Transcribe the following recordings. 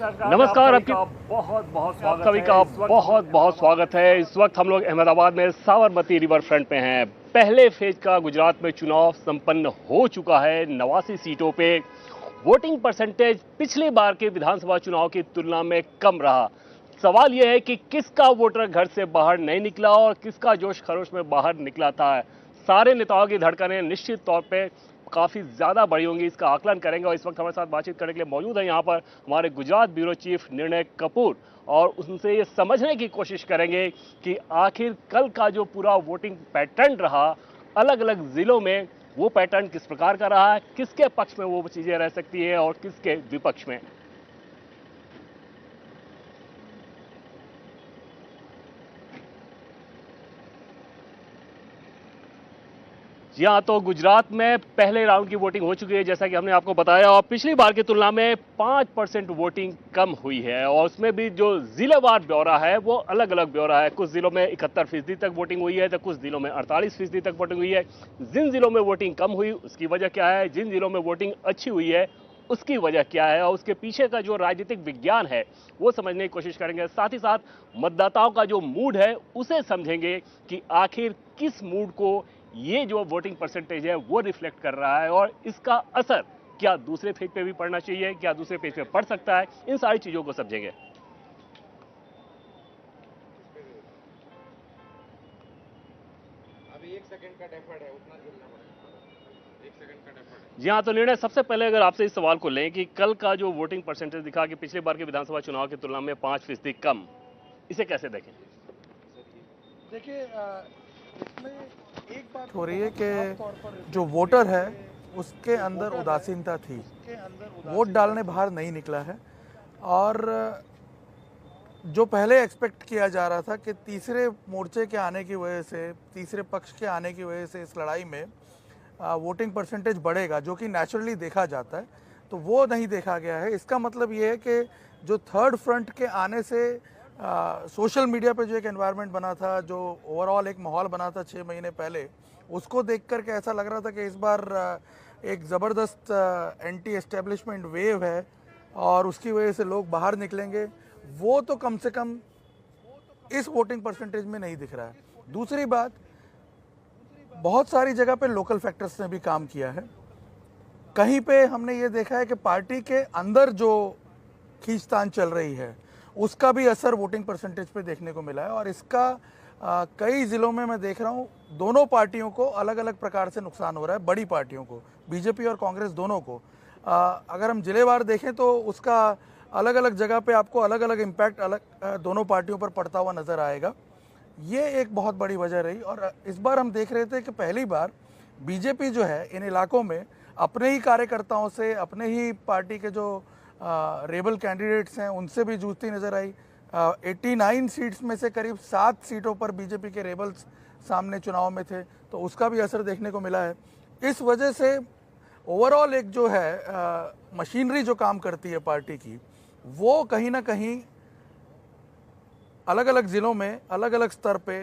नमस्कार, आपकी बहुत बहुत स्वागत सभी का बहुत बहुत स्वागत है। इस वक्त हम लोग अहमदाबाद में साबरमती रिवर फ्रंट पे हैं। पहले फेज का गुजरात में चुनाव संपन्न हो चुका है। 89 सीटों पे वोटिंग परसेंटेज पिछली बार के विधानसभा चुनाव की तुलना में कम रहा। सवाल यह है कि किसका वोटर घर से बाहर नहीं निकला और किसका जोश खरोश में बाहर निकला था। सारे नेताओं की धड़कनें निश्चित तौर पे काफी ज्यादा बड़ी होंगी, इसका आकलन करेंगे। और इस वक्त हमारे साथ बातचीत करने के लिए मौजूद है यहाँ पर हमारे गुजरात ब्यूरो चीफ निर्णय कपूर, और उनसे ये समझने की कोशिश करेंगे कि आखिर कल का जो पूरा वोटिंग पैटर्न रहा अलग अलग जिलों में, वो पैटर्न किस प्रकार का रहा है, किसके पक्ष में वो चीजें रह सकती है और किसके विपक्ष में। जी हाँ, तो गुजरात में पहले राउंड की वोटिंग हो चुकी है जैसा कि हमने आपको बताया, और पिछली बार की तुलना में 5% वोटिंग कम हुई है। और उसमें भी जो जिलेवार ब्यौरा है वो अलग अलग ब्यौरा है। कुछ जिलों में 71% तक वोटिंग हुई है तो कुछ जिलों में 48% तक वोटिंग हुई है। जिन जिलों में वोटिंग कम हुई उसकी वजह क्या है, जिन जिलों में वोटिंग अच्छी हुई है उसकी वजह क्या है, और उसके पीछे का जो राजनीतिक विज्ञान है वो समझने की कोशिश करेंगे। साथ ही साथ मतदाताओं का जो मूड है उसे समझेंगे कि आखिर किस मूड को ये जो वोटिंग परसेंटेज है वो रिफ्लेक्ट कर रहा है, और इसका असर क्या दूसरे फेज पे भी पड़ना चाहिए, क्या दूसरे पेज पे पड़ सकता है। इन सारी चीजों को समझेंगे। अभी 1 सेकंड का डेफर्ड है, उतना झूलना पड़ेगा। 1 सेकंड का डेफर्ड है। जी हाँ, तो निर्णय सबसे पहले अगर आपसे इस सवाल को लें कि कल का जो वोटिंग परसेंटेज दिखा कि पिछले बार के विधानसभा चुनाव की तुलना में 5% कम, इसे कैसे देखें। देखिए, इसमें एक बात हो रही है कि जो वोटर है उसके अंदर उदासीनता थी, वोट डालने बाहर नहीं निकला है। और जो पहले एक्सपेक्ट किया जा रहा था कि तीसरे मोर्चे के आने की वजह से, तीसरे पक्ष के आने की वजह से इस लड़ाई में वोटिंग परसेंटेज बढ़ेगा, जो कि नेचुरली देखा जाता है, तो वो नहीं देखा गया है। इसका मतलब ये है कि जो थर्ड फ्रंट के आने से सोशल मीडिया पे जो एक एनवायरनमेंट बना था, जो ओवरऑल एक माहौल बना था 6 महीने पहले, उसको देख कर के ऐसा लग रहा था कि इस बार एक ज़बरदस्त एंटी एस्टेब्लिशमेंट वेव है और उसकी वजह से लोग बाहर निकलेंगे। वो तो कम से कम इस वोटिंग परसेंटेज में नहीं दिख रहा है। दूसरी बात, बहुत सारी जगह पे लोकल फैक्टर्स ने भी काम किया है। कहीं पे हमने ये देखा है कि पार्टी के अंदर जो खींचतान चल रही है उसका भी असर वोटिंग परसेंटेज पे देखने को मिला है। और इसका कई ज़िलों में मैं देख रहा हूँ दोनों पार्टियों को अलग अलग प्रकार से नुकसान हो रहा है, बड़ी पार्टियों को, बीजेपी और कांग्रेस दोनों को। अगर हम जिलेवार देखें तो उसका अलग अलग जगह पे आपको अलग अलग इम्पैक्ट दोनों पार्टियों पर पड़ता हुआ नज़र आएगा। ये एक बहुत बड़ी वजह रही। और इस बार हम देख रहे थे कि पहली बार बीजेपी जो है इन इलाकों में अपने ही कार्यकर्ताओं से, अपने ही पार्टी के जो रेबल कैंडिडेट्स हैं उनसे भी जूझती नजर आई। 89 सीट्स में से करीब 7 सीटों पर बीजेपी के रेबल्स सामने चुनाव में थे, तो उसका भी असर देखने को मिला है। इस वजह से ओवरऑल एक जो है मशीनरी जो काम करती है पार्टी की, वो कहीं ना कहीं अलग अलग ज़िलों में अलग अलग स्तर पे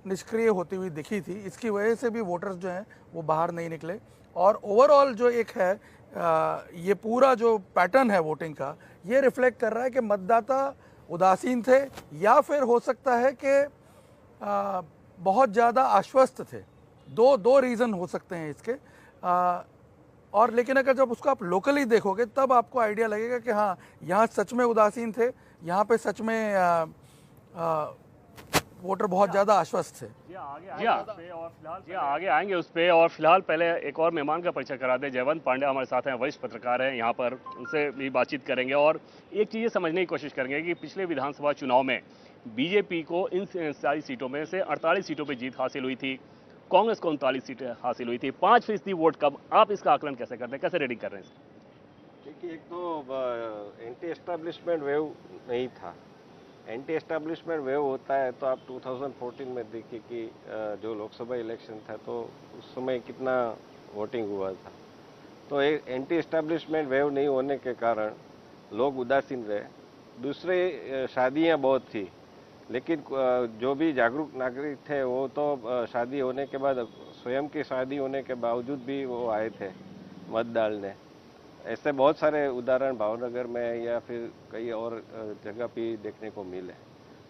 निष्क्रिय होती हुई दिखी थी। इसकी वजह से भी वोटर्स जो हैं वो बाहर नहीं निकले। और ओवरऑल जो एक है ये पूरा जो पैटर्न है वोटिंग का, ये रिफ्लेक्ट कर रहा है कि मतदाता उदासीन थे, या फिर हो सकता है कि बहुत ज़्यादा आश्वस्त थे। दो रीज़न हो सकते हैं इसके। और लेकिन अगर जब उसको आप लोकली देखोगे तब आपको आइडिया लगेगा कि हाँ, यहाँ सच में उदासीन थे, यहाँ पे सच में वोटर बहुत ज़्यादा आश्वस्त थे। जी आगे आएंगे उस पे, और फिलहाल पहले एक और मेहमान का परिचय करा दें। जयवंत पांडे हमारे साथ हैं, वरिष्ठ पत्रकार हैं यहाँ पर, उनसे भी बातचीत करेंगे और एक चीज़ समझने की कोशिश करेंगे कि पिछले विधानसभा चुनाव में बीजेपी को इन सारी सीटों में से 48 सीटों पर जीत हासिल हुई थी, कांग्रेस को 39 सीटें हासिल हुई थी। 5% वोट कम, आप इसका आकलन कैसे करते हैं, कैसे रेडिंग कर रहे हैं? देखिए, एक तो एंटी एस्टेब्लिशमेंट वेव नहीं था। एंटी एस्टेब्लिशमेंट वेव होता है तो आप 2014 में देखिए कि जो लोकसभा इलेक्शन था तो उस समय कितना वोटिंग हुआ था। तो एक एंटी एस्टेब्लिशमेंट वेव नहीं होने के कारण लोग उदासीन रहे। दूसरे, शादियां बहुत थी, लेकिन जो भी जागरूक नागरिक थे वो तो शादी होने के बाद, स्वयं की शादी होने के बावजूद भी वो आए थे मत डालने। ऐसे बहुत सारे उदाहरण भावनगर में या फिर कई और जगह पे देखने को मिले।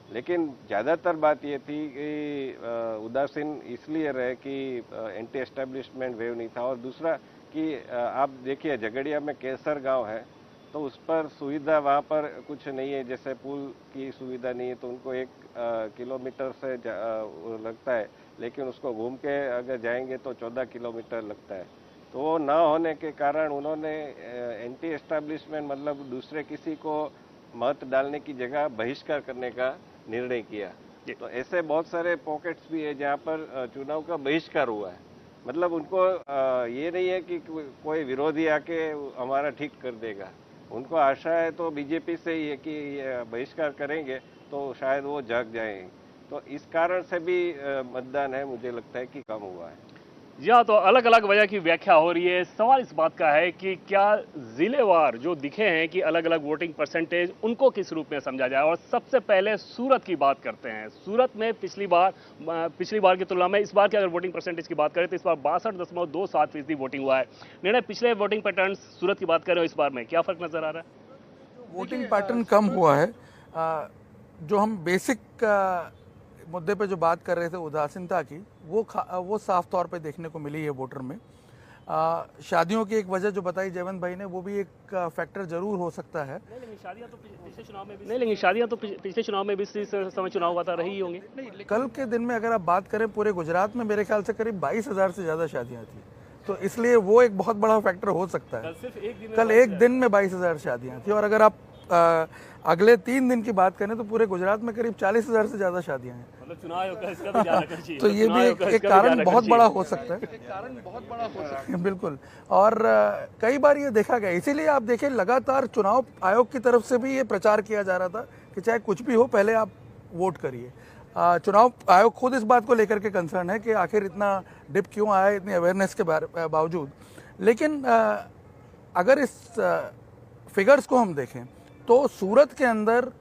लेकिन ज़्यादातर बात ये थी कि उदासीन इसलिए रहे कि एंटी एस्टेब्लिशमेंट वेव नहीं था, और दूसरा कि आप देखिए झगड़िया में केसर गांव है, तो उस पर सुविधा वहाँ पर कुछ नहीं है, जैसे पुल की सुविधा नहीं है, तो उनको 1 किलोमीटर से लगता है, लेकिन उसको घूम के अगर जाएंगे तो 14 किलोमीटर लगता है। तो वो ना होने के कारण उन्होंने एंटी एस्टेब्लिशमेंट मतलब दूसरे किसी को मत डालने की जगह बहिष्कार करने का निर्णय किया। तो ऐसे बहुत सारे पॉकेट्स भी है जहाँ पर चुनाव का बहिष्कार हुआ है। मतलब उनको ये नहीं है कि कोई विरोधी आके हमारा ठीक कर देगा, उनको आशा है तो बीजेपी से ही है कि बहिष्कार करेंगे तो शायद वो जाग जाएंगे। तो इस कारण से भी मतदान है, मुझे लगता है कि कम हुआ है। जी हाँ, तो अलग अलग वजह की व्याख्या हो रही है। सवाल इस बात का है कि क्या जिलेवार जो दिखे हैं कि अलग अलग वोटिंग परसेंटेज, उनको किस रूप में समझा जाए। और सबसे पहले सूरत की बात करते हैं। सूरत में पिछली बार की तुलना में इस बार की अगर वोटिंग परसेंटेज की बात करें तो इस बार 62.27% वोटिंग हुआ है। निर्णय पिछले वोटिंग पैटर्न सूरत की बात करें इस बार में क्या फर्क नजर आ रहा है? वोटिंग पैटर्न कम हुआ है। जो हम बेसिक मुद्दे पे जो बात कर रहे थे उदासीनता की, वो साफ तौर पे देखने को मिली है वोटर में। शादियों की एक वजह जो बताई जयवंत भाई ने, वो भी एक फैक्टर जरूर हो सकता है। लेकिन शादियां तो पिछले चुनाव में भी इस समय चुनाव हुआ था, रही होंगी। कल के दिन में अगर आप बात करें, पूरे गुजरात में मेरे ख्याल से करीब 22,000 से ज्यादा शादियां थी, तो इसलिए वो एक बहुत बड़ा फैक्टर हो सकता है। कल एक दिन में 22,000 शादियां थी, और अगर आप अगले 3 दिन की बात करें तो पूरे गुजरात में करीब 40,000 से ज्यादा शादियां हैं। मतलब चुनाव आयोग का इसका भी ध्यान रखना चाहिए। तो ये भी एक कारण बहुत बड़ा हो सकता है। बिल्कुल। और कई बार ये देखा गया, इसीलिए आप देखें लगातार चुनाव आयोग की तरफ से भी ये प्रचार किया जा रहा था कि चाहे कुछ भी हो, पहले आप वोट करिए। चुनाव आयोग खुद इस बात को लेकर के कंसर्न है कि आखिर इतना डिप क्यों आया, इतनी अवेयरनेस के बावजूद। लेकिन अगर इस फिगर्स को हम देखें तो सूरत के अंदर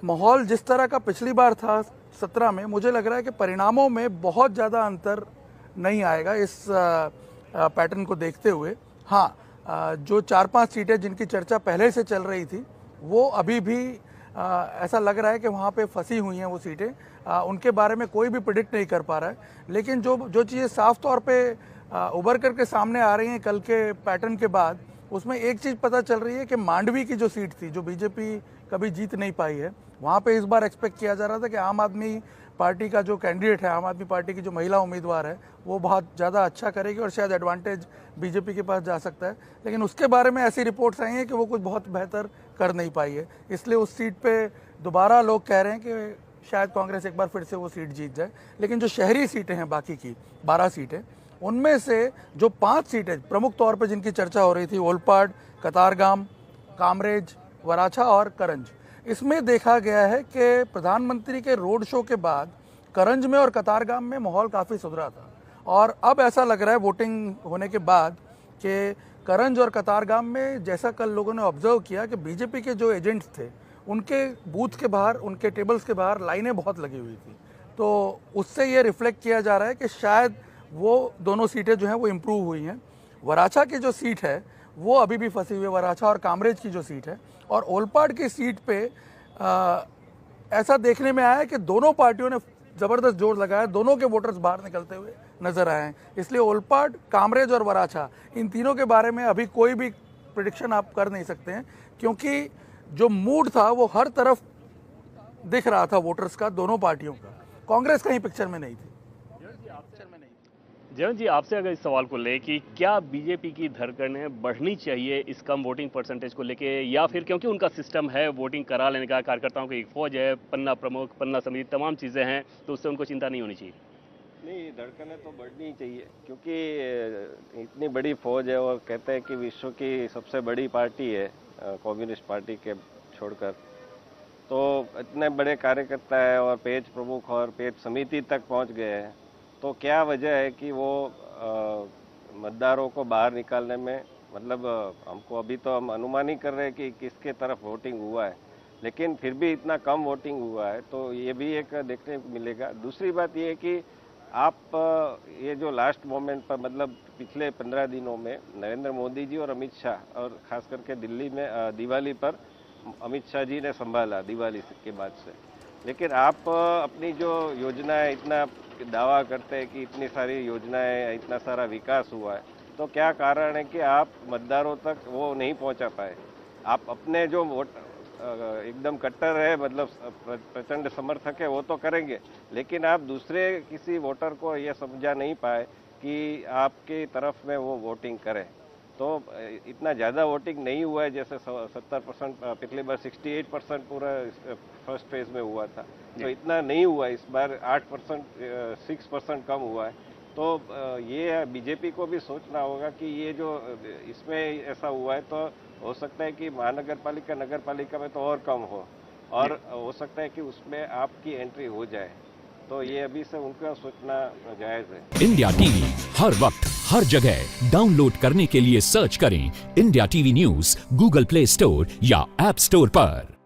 माहौल जिस तरह का पिछली बार था 17 में, मुझे लग रहा है कि परिणामों में बहुत ज़्यादा अंतर नहीं आएगा इस पैटर्न को देखते हुए। हाँ, जो 4-5 सीटें जिनकी चर्चा पहले से चल रही थी, वो अभी भी ऐसा लग रहा है कि वहाँ पे फंसी हुई हैं वो सीटें। उनके बारे में कोई भी प्रिडिक्ट नहीं कर पा रहा है। लेकिन जो चीज़ें साफ तौर पे उभर करके सामने आ रही हैं कल के पैटर्न के बाद, उसमें एक चीज़ पता चल रही है कि मांडवी की जो सीट थी, जो बीजेपी कभी जीत नहीं पाई है, वहाँ पे इस बार एक्सपेक्ट किया जा रहा था कि आम आदमी पार्टी का जो कैंडिडेट है, आम आदमी पार्टी की जो महिला उम्मीदवार है, वो बहुत ज़्यादा अच्छा करेगी और शायद एडवांटेज बीजेपी के पास जा सकता है। लेकिन उसके बारे में ऐसी रिपोर्ट्स आई हैं कि वो कुछ बहुत बेहतर कर नहीं पाई है। इसलिए उस सीट पे दोबारा लोग कह रहे हैं कि शायद कांग्रेस एक बार फिर से वो सीट जीत जाए। लेकिन जो शहरी सीटें हैं, बाकी की 12 सीटें, उनमें से जो 5 सीटें प्रमुख तौर पर जिनकी चर्चा हो रही थी, ओलपाड, कतारगाम, कामरेज, वराछा और करंज, इसमें देखा गया है कि प्रधानमंत्री के रोड शो के बाद करंज में और कतारगाम में माहौल काफ़ी सुधरा था। और अब ऐसा लग रहा है वोटिंग होने के बाद कि करंज और कतारगाम में, जैसा कल लोगों ने ऑब्जर्व किया कि बीजेपी के जो एजेंट्स थे, उनके बूथ के बाहर, उनके टेबल्स के बाहर लाइनें बहुत लगी हुई थी। तो उससे ये रिफ्लेक्ट किया जा रहा है कि शायद वो दोनों सीटें जो हैं वो इम्प्रूव हुई हैं। वराछा की जो सीट है वो अभी भी फंसी हुई है, वराछा और कामरेज की जो सीट है। और ओलपाड की सीट पे ऐसा देखने में आया है कि दोनों पार्टियों ने ज़बरदस्त जोर लगाया, दोनों के वोटर्स बाहर निकलते हुए नजर आए हैं। इसलिए ओलपाड, कामरेज और वराछा, इन तीनों के बारे में अभी कोई भी प्रेडिक्शन आप कर नहीं सकते हैं, क्योंकि जो मूड था वो हर तरफ दिख रहा था वोटर्स का, दोनों पार्टियों का। कांग्रेस कहीं पिक्चर में नहीं थी। जयंत जी, आपसे अगर इस सवाल को ले कि क्या बीजेपी की धड़कनें बढ़नी चाहिए इस कम वोटिंग परसेंटेज को लेके, या फिर क्योंकि उनका सिस्टम है वोटिंग करा लेने का, कार्यकर्ताओं की एक फौज है, पन्ना प्रमुख, पन्ना समिति, तमाम चीज़ें हैं, तो उससे उनको चिंता नहीं होनी चाहिए? नहीं, धड़कनें तो बढ़नी चाहिए, क्योंकि इतनी बड़ी फौज है और कहते हैं कि विश्व की सबसे बड़ी पार्टी है कम्युनिस्ट पार्टी के छोड़कर, तो इतने बड़े कार्यकर्ता है और पेज प्रमुख और पेज समिति तक पहुंच गए हैं। तो क्या वजह है कि वो मतदारों को बाहर निकालने में, मतलब हमको अभी तो हम अनुमान ही कर रहे हैं कि किसके तरफ वोटिंग हुआ है, लेकिन फिर भी इतना कम वोटिंग हुआ है, तो ये भी एक देखने को मिलेगा। दूसरी बात ये है कि आप ये जो लास्ट मोमेंट पर मतलब पिछले 15 दिनों में नरेंद्र मोदी जी और अमित शाह और खास करके दिल्ली में दिवाली पर अमित शाह जी ने संभाला दिवाली के बाद से, लेकिन आप अपनी जो योजनाएं इतना दावा करते हैं कि इतनी सारी योजनाएं इतना सारा विकास हुआ है, तो क्या कारण है कि आप मतदारों तक वो नहीं पहुंचा पाए। आप अपने जो वोट एकदम कट्टर है मतलब प्रचंड समर्थक है वो तो करेंगे, लेकिन आप दूसरे किसी वोटर को ये समझा नहीं पाए कि आपकी तरफ में वो वोटिंग करें। तो इतना ज़्यादा वोटिंग नहीं हुआ है, जैसे 70% पिछली बार 68% पूरा फर्स्ट फेज में हुआ था, तो इतना नहीं हुआ। इस बार 8% 6% कम हुआ है। तो ये बीजेपी को भी सोचना होगा कि ये जो इसमें ऐसा हुआ है तो हो सकता है कि महानगर पालिका नगर पालिका में तो और कम हो, और हो सकता है कि उसमें आपकी एंट्री हो जाए। तो ये अभी से उनका सोचना जायज़ है। इंडिया टीवी हर वक्त हर जगह डाउनलोड करने के लिए सर्च करें India TV news Google play store या ऐप स्टोर पर।